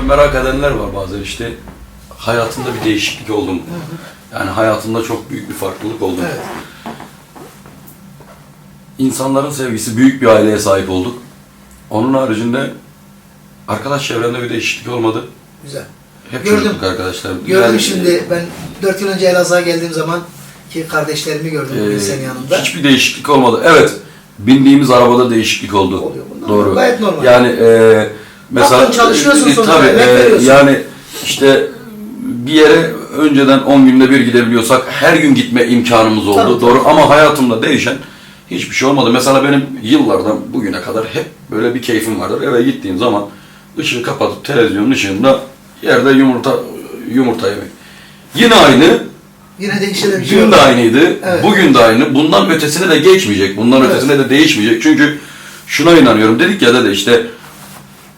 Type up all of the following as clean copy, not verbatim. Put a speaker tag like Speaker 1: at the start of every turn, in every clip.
Speaker 1: merak edenler var bazen işte. Hayatında bir değişiklik oldu mu? Yani hayatında çok büyük bir farklılık oldu mu?
Speaker 2: Evet.
Speaker 1: İnsanların sevgisi, büyük bir aileye sahip olduk. Onun haricinde arkadaş çevremde bir değişiklik olmadı.
Speaker 2: Güzel.
Speaker 1: Hep
Speaker 2: Gördüm.
Speaker 1: çocukluk arkadaşlar.
Speaker 2: Gördüm şimdi ben 4 yıl önce Elazığ'a geldiğim zaman ki kardeşlerimi gördüm bugün senin yanında.
Speaker 1: Hiçbir değişiklik olmadı. Evet, bindiğimiz arabada değişiklik oldu.
Speaker 2: Oluyor. Bunlar
Speaker 1: Doğru.
Speaker 2: gayet normal.
Speaker 1: Yani mesela
Speaker 2: Bakın çalışıyorsun sonuçta,
Speaker 1: tabii,
Speaker 2: emek veriyorsun.
Speaker 1: yani işte bir yere önceden 10 günde bir gidebiliyorsak her gün gitme imkanımız oldu.
Speaker 2: Tabii,
Speaker 1: Doğru. Ama hayatımda değişen hiçbir şey olmadı. Mesela benim yıllardan bugüne kadar hep böyle bir keyfim vardır. Eve gittiğim zaman ışığı kapatıp televizyonun ışığında yerde yumurta yemek. Yine aynı.
Speaker 2: Yine değişen bir şey
Speaker 1: Dün
Speaker 2: yok.
Speaker 1: de aynıydı,
Speaker 2: Evet.
Speaker 1: bugün de aynı. Bundan ötesine de geçmeyecek, bundan
Speaker 2: Evet.
Speaker 1: ötesine de değişmeyecek. Çünkü şuna inanıyorum, dedik ya dede işte,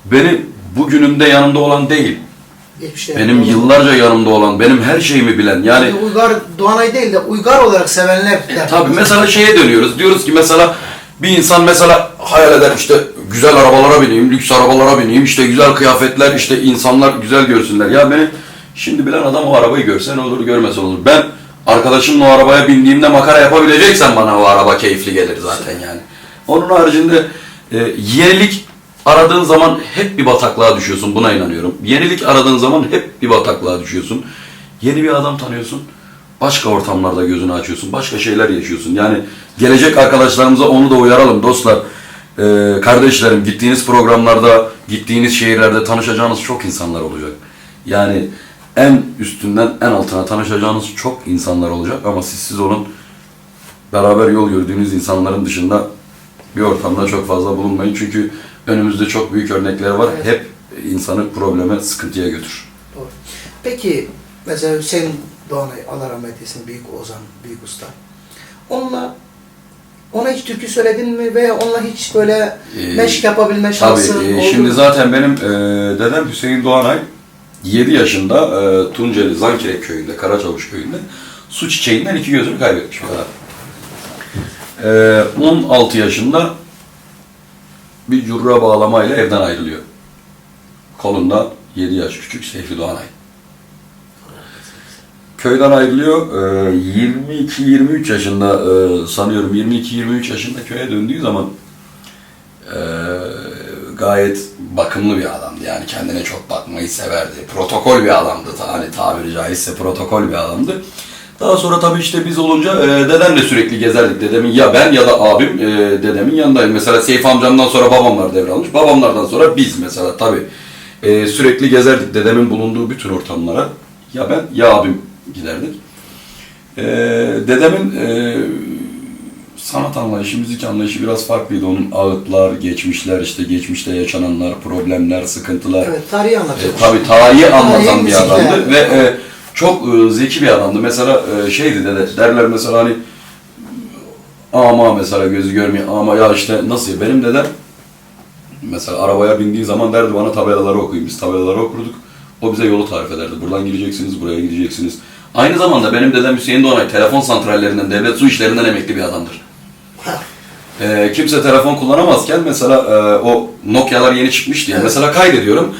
Speaker 1: benim bugünümde yanımda olan değil,
Speaker 2: Geçmişte
Speaker 1: benim
Speaker 2: yani.
Speaker 1: yıllarca yanımda olan, benim her şeyimi bilen, yani
Speaker 2: Uygar, Doğanay değil de uygar olarak sevenler.
Speaker 1: tabii mesela şeye dönüyoruz, diyoruz ki mesela bir insan mesela hayal eder işte güzel arabalara bineyim, lüks arabalara bineyim, işte güzel kıyafetler, işte insanlar güzel görsünler. Ya beni şimdi bilen adam o arabayı görse ne olur, görmese olur. Ben arkadaşımla o arabaya bindiğimde makara yapabileceksen bana o araba keyifli gelir zaten yani. Onun haricinde yenilik aradığın zaman hep bir bataklığa düşüyorsun, buna inanıyorum. Yenilik aradığın zaman hep bir bataklığa düşüyorsun. Yeni bir adam tanıyorsun, başka ortamlarda gözünü açıyorsun, başka şeyler yaşıyorsun. Yani gelecek arkadaşlarımıza onu da uyaralım dostlar. Kardeşlerim, gittiğiniz programlarda, gittiğiniz şehirlerde tanışacağınız çok insanlar olacak. Yani en üstünden en altına tanışacağınız çok insanlar olacak ama siz olun, beraber yol yürüdüğünüz insanların dışında bir ortamda çok fazla bulunmayın. Çünkü önümüzde çok büyük örnekler var.
Speaker 2: Evet.
Speaker 1: Hep insanı probleme, sıkıntıya götür.
Speaker 2: Doğru. Peki mesela Hüseyin Doğanay, Allah rahmet eylesin, büyük ozan, büyük usta. Ona hiç türkü söyledin mi veya onunla hiç böyle meşk yapabilme şansın
Speaker 1: Tabii,
Speaker 2: oldu
Speaker 1: şimdi
Speaker 2: mu?
Speaker 1: zaten benim dedem Hüseyin Doğanay 7 yaşında Tunceli Zankirek köyünde, Karaçavuş köyünde su çiçeğinden 2 gözünü kaybetmiş bir adam. 16 yaşında bir curra bağlamayla evden ayrılıyor. Kolunda 7 yaş küçük Seyfi Doğanay. Köyden ayrılıyor. 22-23 yaşında sanıyorum 22-23 yaşında köye döndüğü zaman gayet bakımlı bir adamdı. Yani kendine çok bakmayı severdi. Protokol bir adamdı. Hani tabiri caizse protokol bir adamdı. Daha sonra tabii işte biz olunca dedemle sürekli gezerdik. Dedemin ya ben ya da abim dedemin yanındayım. Mesela Seyfi amcamdan sonra babamlar devralmış. Babamlardan sonra biz mesela tabii sürekli gezerdik dedemin bulunduğu bütün ortamlara. Ya ben ya abim giderdik. Dedemin sanat anlayışı, müzik anlayışı biraz farklıydı. Onun ağıtlar, geçmişler, işte geçmişte yaşananlar, problemler, sıkıntılar.
Speaker 2: Evet, tarihi anlatıyor.
Speaker 1: Tabii tarihi anlatan bir
Speaker 2: müzik
Speaker 1: adamdı
Speaker 2: yani.
Speaker 1: ve çok zeki bir adamdı. Mesela şeydi dede, derler mesela hani ama mesela gözü görmüyor ama ya işte nasıl, benim dedem mesela arabaya bindiği zaman derdi bana tabelaları okuyun. Biz tabelaları okurduk. O bize yolu tarif ederdi. Buradan gideceksiniz, buraya gideceksiniz. Aynı zamanda benim dedem Hüseyin Doğanay telefon santrallerinden, devlet su işlerinden emekli bir adamdır. Kimse telefon kullanamazken mesela o Nokia'lar yeni çıkmış diye mesela kaydediyorum.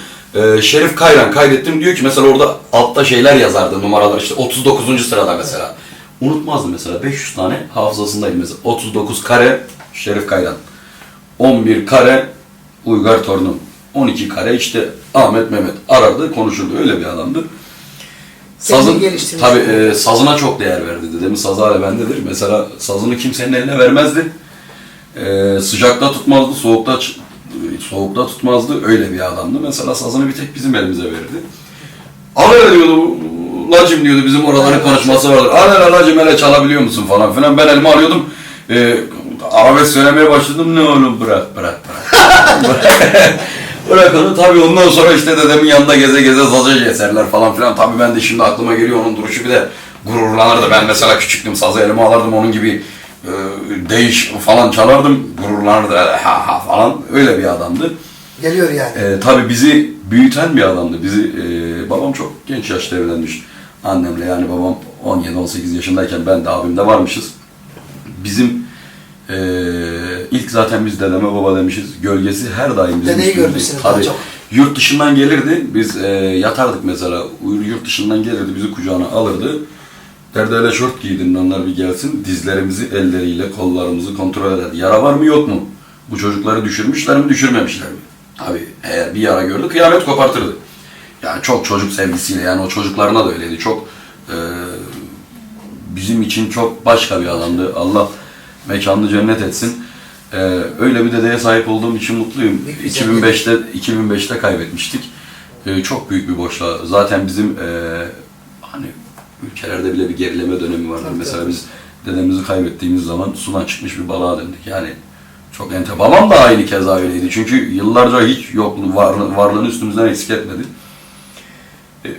Speaker 1: Şerif Kayran kaydettim diyor ki mesela orada altta şeyler yazardı, numaralar işte 39. sırada mesela. Unutmazdım mesela 500 tane hafızasındayım mesela. 39 kare Şerif Kayran. 11 kare Uygar Torunum. 12 kare işte Ahmet Mehmet arardı, konuşurdu, öyle bir adamdı. Tabii sazına çok değer verdi. Dedemin sazı hala bendedir. Mesela sazını kimsenin eline vermezdi. Sıcakta tutmazdı, soğukta tutmazdı. Öyle bir adamdı. Mesela sazını bir tek bizim elimize verirdi. Al hele diyordu, lacım diyordu, bizim oraların konuşması vardır. Al hele lacım, hele çalabiliyor musun falan filan. Ben elime alıyordum. Arabesk söylemeye başladım. Ne oğlum bırak. Bırak onu. Tabii ondan sonra işte dedemin yanında geze geze sazı eserler falan filan. Tabii ben de şimdi aklıma geliyor onun duruşu, bir de gururlanırdı. Ben mesela küçüktüm, sazı elime alırdım, onun gibi değiş falan çalardım. Gururlanırdı ha ha falan. Öyle bir adamdı.
Speaker 2: Geliyor yani.
Speaker 1: Tabii bizi büyüten bir adamdı. Babam çok genç yaşta evlenmiş annemle. Yani babam 17-18 yaşındayken ben de abim de varmışız. Bizim ilk zaten biz dedeme baba demişiz. Gölgesi her daim bizim
Speaker 2: Dedeyi
Speaker 1: üstümüzdeydi.
Speaker 2: görmüşsünüz
Speaker 1: Tabii
Speaker 2: çok.
Speaker 1: yurt dışından gelirdi. Biz yatardık mesela. Yurt dışından gelirdi, bizi kucağına alırdı. Derdi öyle şort giydin, onlar bir gelsin. Dizlerimizi elleriyle, kollarımızı kontrol ederdi. Yara var mı yok mu? Bu çocukları düşürmüşler mi, düşürmemişler mi? Tabii eğer bir yara gördü, kıyamet kopartırdı. Yani çok çocuk sevgisiyle, yani o çocuklarına da öyleydi. Çok bizim için çok başka bir adamdı. Allah mekanını cennet etsin. Öyle bir dedeye sahip olduğum için mutluyum. 2005'te kaybetmiştik. Çok büyük bir boşluğa. Zaten bizim hani ülkelerde bile bir gerileme dönemi vardır.
Speaker 2: Tabii,
Speaker 1: Mesela
Speaker 2: tabii.
Speaker 1: biz dedemizi kaybettiğimiz zaman sudan çıkmış bir balığa döndük. Yani çok babam da aynı keza öyleydi. Çünkü yıllarca hiç yokluğu, varlığını üstümüzden eksik etmedi.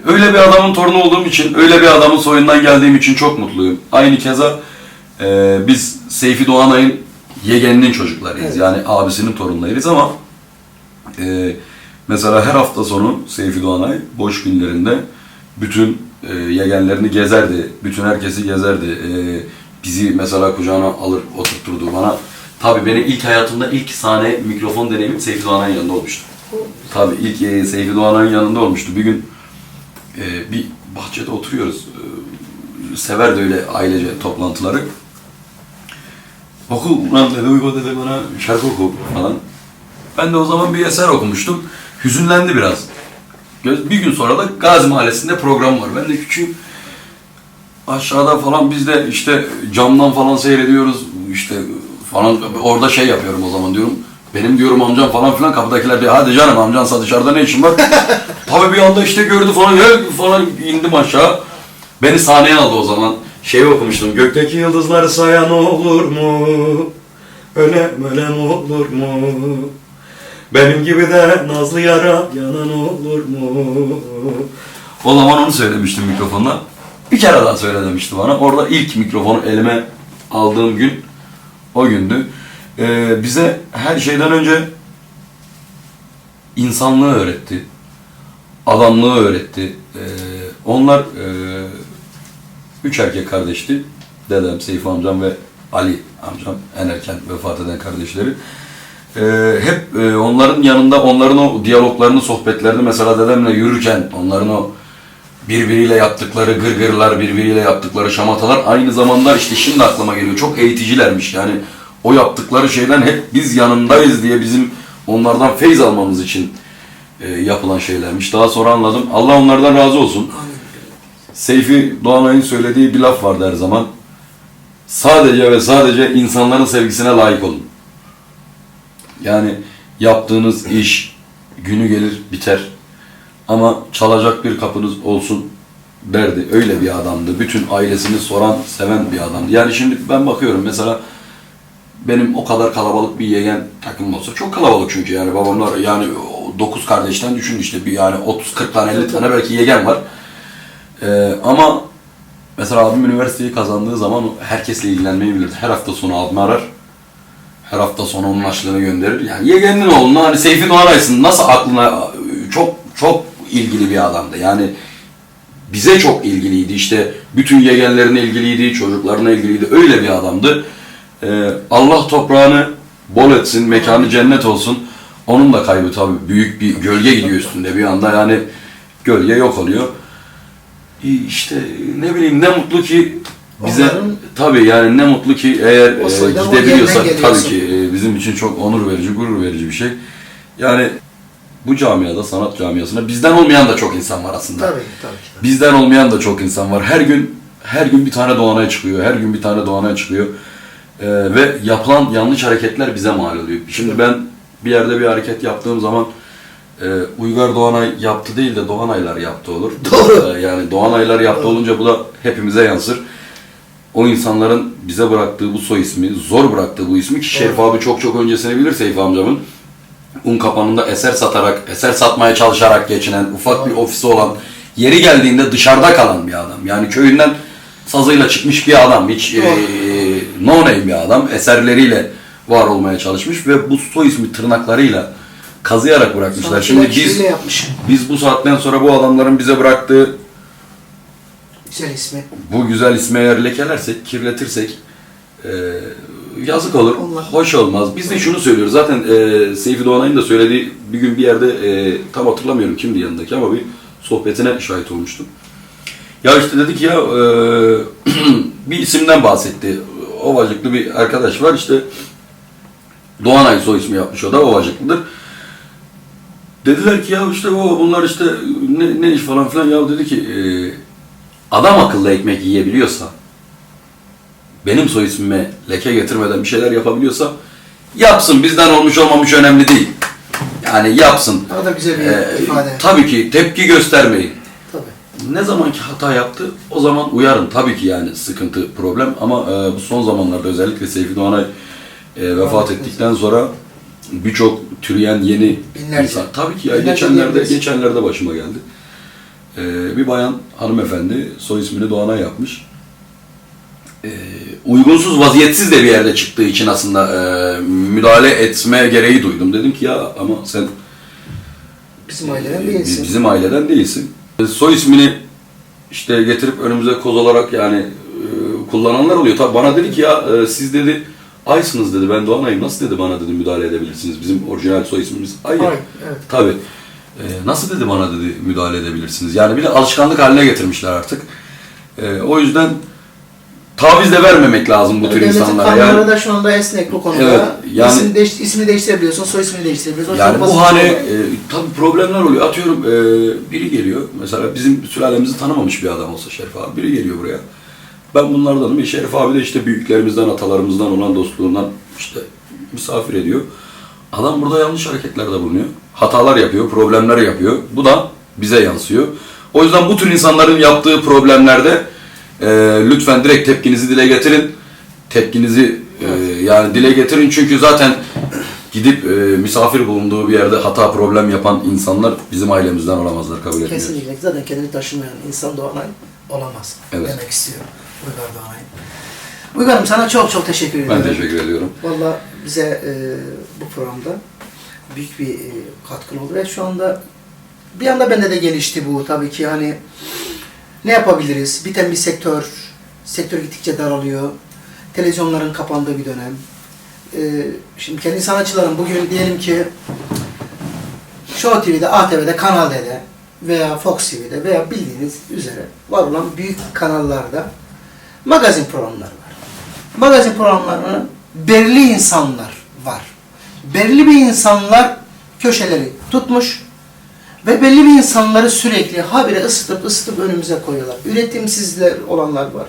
Speaker 1: Öyle bir adamın torunu olduğum için, öyle bir adamın soyundan geldiğim için çok mutluyum. Aynı keza biz Seyfi Doğanay'ın yegeninin çocuklarıyız.
Speaker 2: Evet.
Speaker 1: Yani abisinin torunlarıyız ama mesela her hafta sonu Seyfi Doğanay boş günlerinde bütün yegenlerini gezerdi. Bütün herkesi gezerdi. Bizi mesela kucağına alır oturturdu bana. Tabii benim ilk hayatımda ilk sahne mikrofon deneyimim Seyfi Doğanay'ın yanında olmuştu. Tabii ilk Seyfi Doğanay'ın yanında olmuştu. Bir gün bir bahçede oturuyoruz. Severdi öyle ailece toplantıları. Oku ulan dedi, uyku dedi bana, şarkı oku falan. Ben de o zaman bir eser okumuştum. Hüzünlendi biraz. Bir gün sonra da Gazi Mahallesi'nde program var. Ben de küçüğüm. Aşağıda falan biz de işte camdan falan seyrediyoruz. İşte falan orada şey yapıyorum o zaman diyorum. Benim diyorum amcam falan filan, kapıdakiler diyor hadi canım amcansa dışarıda ne işin var? Tabii bir anda işte gördü falan, falan indim aşağı. Beni sahneye aldı o zaman. Şey okumuştum. Gökteki yıldızları sayan olur mu? Ölem olur mu? Benim gibi de nazlı yara yanan olur mu? O zaman onu söylemiştim mikrofonla. Bir kere daha söyle demişti bana. Orada ilk mikrofonu elime aldığım gün o gündü. Bize her şeyden önce insanlığı öğretti. Adamlığı öğretti. Onlar 3 erkek kardeşti. Dedem, Seyfi amcam ve Ali amcam, en erken vefat eden kardeşleri. Hep onların yanında, onların o diyaloglarını, sohbetlerini mesela dedemle yürürken onların o birbiriyle yaptıkları gırgırlar, birbiriyle yaptıkları şamatalar aynı zamanda işte şimdi aklıma geliyor. Çok eğiticilermiş yani. O yaptıkları şeyden hep biz yanındayız diye bizim onlardan feyz almamız için yapılan şeylermiş. Daha sonra anladım. Allah onlardan razı olsun. Seyfi Doğanay'ın söylediği bir laf vardı her zaman. Sadece ve sadece insanların sevgisine layık olun. Yani yaptığınız iş günü gelir biter. Ama çalacak bir kapınız olsun derdi. Öyle bir adamdı. Bütün ailesini soran, seven bir adamdı. Yani şimdi ben bakıyorum mesela benim o kadar kalabalık bir yeğen takımım olsa, çok kalabalık çünkü yani babamlar yani 9 kardeşten düşün işte bir yani 30-40 tane 50 tane belki yeğen var. Ama mesela abim üniversiteyi kazandığı zaman herkesle ilgilenmeyi bilirdi. Her hafta sonu abimi arar. Her hafta sonu onun açlığını gönderir. Yani yeğeninin oğluna hani Seyfi Doğanaysın nasıl aklına çok ilgili bir adamdı. Yani bize çok ilgiliydi. İşte bütün yeğenlerine ilgiliydi, çocuklarına ilgiliydi. Öyle bir adamdı. Allah toprağını bol etsin, mekanı cennet olsun. Onun da kaybı tabii büyük bir gölge gidiyor üstünde bir anda yani gölge yok oluyor. İşte ne bileyim ne mutlu ki bize tabii yani ne mutlu ki eğer gidebiliyorsak tabii ki bizim için çok onur verici, gurur verici bir şey. Yani bu camiada, sanat camiasında bizden olmayan da çok insan var aslında.
Speaker 2: Tabii ki.
Speaker 1: Bizden olmayan da çok insan var. Her gün bir tane Doğanay çıkıyor. Her gün bir tane Doğanay çıkıyor. Ve yapılan yanlış hareketler bize mal oluyor. Şimdi ben bir yerde bir hareket yaptığım zaman Uygar Doğanay yaptı değil de Doğanaylar yaptı olur.
Speaker 2: Doğru.
Speaker 1: Yani Doğanaylar yaptı olunca bu da hepimize yansır. O insanların bize bıraktığı bu soy ismi, zor bıraktığı bu ismi ki Şerif abi çok öncesini bilir Seyfi amcamın. Un kapanında eser satarak, eser satmaya çalışarak geçinen, ufak bir ofisi olan, yeri geldiğinde dışarıda kalan bir adam. Yani köyünden sazıyla çıkmış bir adam, hiç no name bir adam, eserleriyle var olmaya çalışmış ve bu soy ismi tırnaklarıyla kazıyarak bırakmışlar. Şimdi biz bu saatten sonra bu adamların bize bıraktığı
Speaker 2: güzel ismi.
Speaker 1: bu güzel ismi eğer lekelersek, kirletirsek yazık olur,
Speaker 2: Allah.
Speaker 1: hoş olmaz. Biz de şunu söylüyoruz. Zaten Seyfi Doğanay'ın da söylediği bir gün bir yerde tam hatırlamıyorum kimdi yanındaki ama bir sohbetine şahit olmuştum. Ya işte dedi ki ya bir isimden bahsetti. Ovacıklı bir arkadaş var işte Doğanay soy ismi yapmış, o da Ovacıklıdır. Dediler ki ya işte bunlar işte ne iş falan filan, ya dedi ki adam akıllı ekmek yiyebiliyorsa, benim soy ismime leke getirmeden bir şeyler yapabiliyorsa yapsın, bizden olmuş olmamış önemli değil. Yani yapsın.
Speaker 2: O da güzel bir ifade.
Speaker 1: Tabii ki tepki göstermeyin.
Speaker 2: Tabii.
Speaker 1: Ne zamanki hata yaptı o zaman uyarın. Tabii ki yani sıkıntı, problem ama bu son zamanlarda özellikle Seyfi Doğanay vefat ettikten sonra birçok türeyen yeni
Speaker 2: Binlerce.
Speaker 1: insan. Tabii ki ya
Speaker 2: Binlerce
Speaker 1: geçenlerde başıma geldi. Bir bayan hanımefendi soy ismini Doğanay yapmış. Uygunsuz, vaziyetsiz de bir yerde çıktığı için aslında müdahale etme gereği duydum. Dedim ki ya ama sen
Speaker 2: Bizim aileden değilsin.
Speaker 1: bizim aileden değilsin. Soy ismini işte getirip önümüze koz olarak yani kullananlar oluyor. Tabii bana dedi ki ya siz dedi Ay'sınız dedi, ben Doğanay'ım, nasıl dedi bana dedi müdahale edebilirsiniz, bizim orijinal soy ismimiz Ay.
Speaker 2: Ay, evet.
Speaker 1: Tabii. Nasıl dedi bana dedi müdahale edebilirsiniz. Yani bir de alışkanlık haline getirmişler artık. O yüzden taviz de vermemek lazım bu tür insanlara.
Speaker 2: Devletin kanunları
Speaker 1: Yani,
Speaker 2: da şu anda esnek bu konuda.
Speaker 1: evet, yani,
Speaker 2: ismini değiştirebiliyorsun, soy ismini değiştirebiliyorsun.
Speaker 1: yani
Speaker 2: Çok
Speaker 1: bu
Speaker 2: basit
Speaker 1: hani
Speaker 2: bir şey.
Speaker 1: tabii problemler oluyor. Atıyorum biri geliyor. Mesela bizim sülalemizi tanımamış bir adam olsa Şerif abi. Biri geliyor buraya. Ben bunlardanım. Şerif abi de işte büyüklerimizden, atalarımızdan olan dostluğundan işte misafir ediyor. Adam burada yanlış hareketlerde bulunuyor. Hatalar yapıyor, problemler yapıyor. Bu da bize yansıyor. O yüzden bu tür insanların yaptığı problemlerde lütfen direkt tepkinizi dile getirin. Tepkinizi yani dile getirin çünkü zaten gidip misafir bulunduğu bir yerde hata problem yapan insanlar bizim ailemizden olamazlar, kabul etmiyoruz.
Speaker 2: Kesinlikle. Zaten kendini taşımayan insan Doğanay olamaz.
Speaker 1: Evet.
Speaker 2: Demek istiyorum. Uygar Doğanay. Uygar'ım sana çok çok teşekkür ederim.
Speaker 1: Ben teşekkür ediyorum.
Speaker 2: Valla bize bu programda büyük bir katkın oldu ve şu anda bir anda bende de gelişti bu tabii ki hani ne yapabiliriz? Biten bir sektör gittikçe daralıyor. Televizyonların kapandığı bir dönem. Şimdi kendi sanatçıların bugün diyelim ki Show TV'de, ATV'de, Kanal D'de veya Fox TV'de veya bildiğiniz üzere var olan büyük kanallarda magazin programları var. Magazin programlarının belirli insanlar var. Belirli bir insanlar köşeleri tutmuş ve belli bir insanları sürekli habire ısıtıp önümüze koyuyorlar. Üretimsizler olanlar var.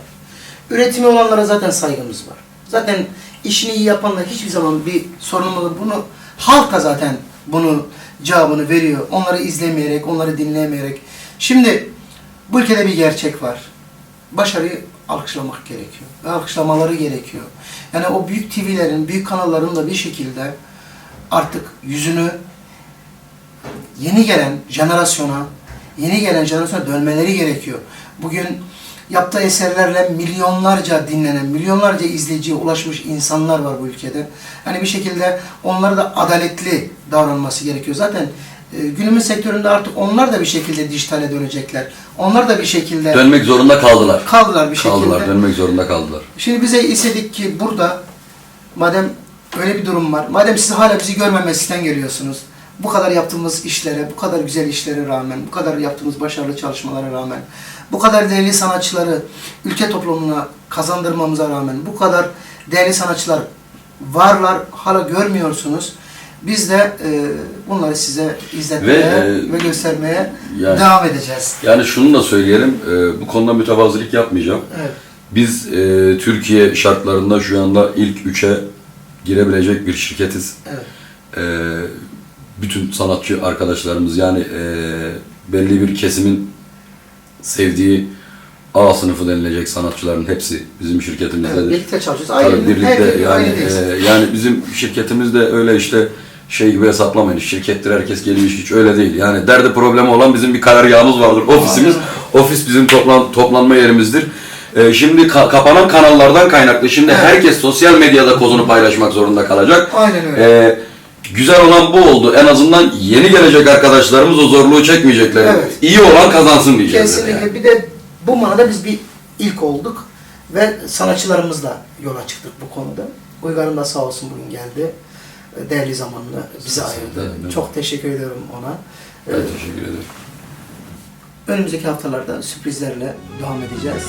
Speaker 2: Üretimi olanlara zaten saygımız var. Zaten işini iyi yapanlar hiçbir zaman bir sorunumuz, bunu halka zaten bunun cevabını veriyor. Onları izlemeyerek, onları dinlemeyerek. Şimdi bu ülkede bir gerçek var. Başarıyı alkışlamak gerekiyor. Ve alkışlamaları gerekiyor. Yani o büyük TV'lerin, büyük kanalların da bir şekilde artık yüzünü yeni gelen jenerasyona dönmeleri gerekiyor. Bugün yaptığı eserlerle milyonlarca dinlenen, milyonlarca izleyiciye ulaşmış insanlar var bu ülkede. Yani bir şekilde onlara da adaletli davranması gerekiyor. Zaten günümüz sektöründe artık onlar da bir şekilde dijitale dönecekler. Onlar da bir şekilde
Speaker 1: Dönmek zorunda kaldılar.
Speaker 2: Kaldılar bir şekilde.
Speaker 1: Dönmek zorunda kaldılar.
Speaker 2: Şimdi bize istedik ki burada madem öyle bir durum var, madem siz hala bizi görmemezlikten geliyorsunuz, bu kadar yaptığımız işlere, bu kadar güzel işlere rağmen, bu kadar yaptığımız başarılı çalışmalara rağmen, bu kadar değerli sanatçıları ülke toplumuna kazandırmamıza rağmen, bu kadar değerli sanatçılar varlar, hala görmüyorsunuz. Biz de bunları size izletmeye ve göstermeye devam edeceğiz.
Speaker 1: Yani şunu da söyleyelim, bu konuda mütevazılık yapmayacağım.
Speaker 2: Evet.
Speaker 1: Biz Türkiye şartlarında şu anda ilk 3'e girebilecek bir şirketiz.
Speaker 2: Evet.
Speaker 1: Bütün sanatçı arkadaşlarımız yani belli bir kesimin sevdiği A sınıfı denilecek sanatçıların hepsi bizim şirketimizdedir.
Speaker 2: Evet, birlikte çalışıyoruz.
Speaker 1: Tabii birlikte yani bizim şirketimizde öyle işte şey gibi hesaplamayın. Şirkettir herkes gelmiş hiç öyle değil. Yani derdi problemi olan bizim bir karargahımız vardır. Ofisimiz, ofis bizim toplanma yerimizdir. Şimdi kapanan kanallardan kaynaklı. Şimdi herkes sosyal medyada kozunu paylaşmak zorunda kalacak.
Speaker 2: Aynen öyle.
Speaker 1: Güzel olan bu oldu. En azından yeni gelecek arkadaşlarımız o zorluğu çekmeyecekler.
Speaker 2: Evet.
Speaker 1: İyi olan kazansın diyeceğiz.
Speaker 2: Kesinlikle.
Speaker 1: Yani.
Speaker 2: Bir de bu manada biz bir ilk olduk ve sanatçılarımızla yola çıktık bu konuda. Uygar'ın da sağ olsun bugün geldi. Değerli zamanını bize ayırdı.
Speaker 1: Evet.
Speaker 2: Çok teşekkür ediyorum ona.
Speaker 1: Ben teşekkür ederim.
Speaker 2: Önümüzdeki haftalarda sürprizlerle devam edeceğiz.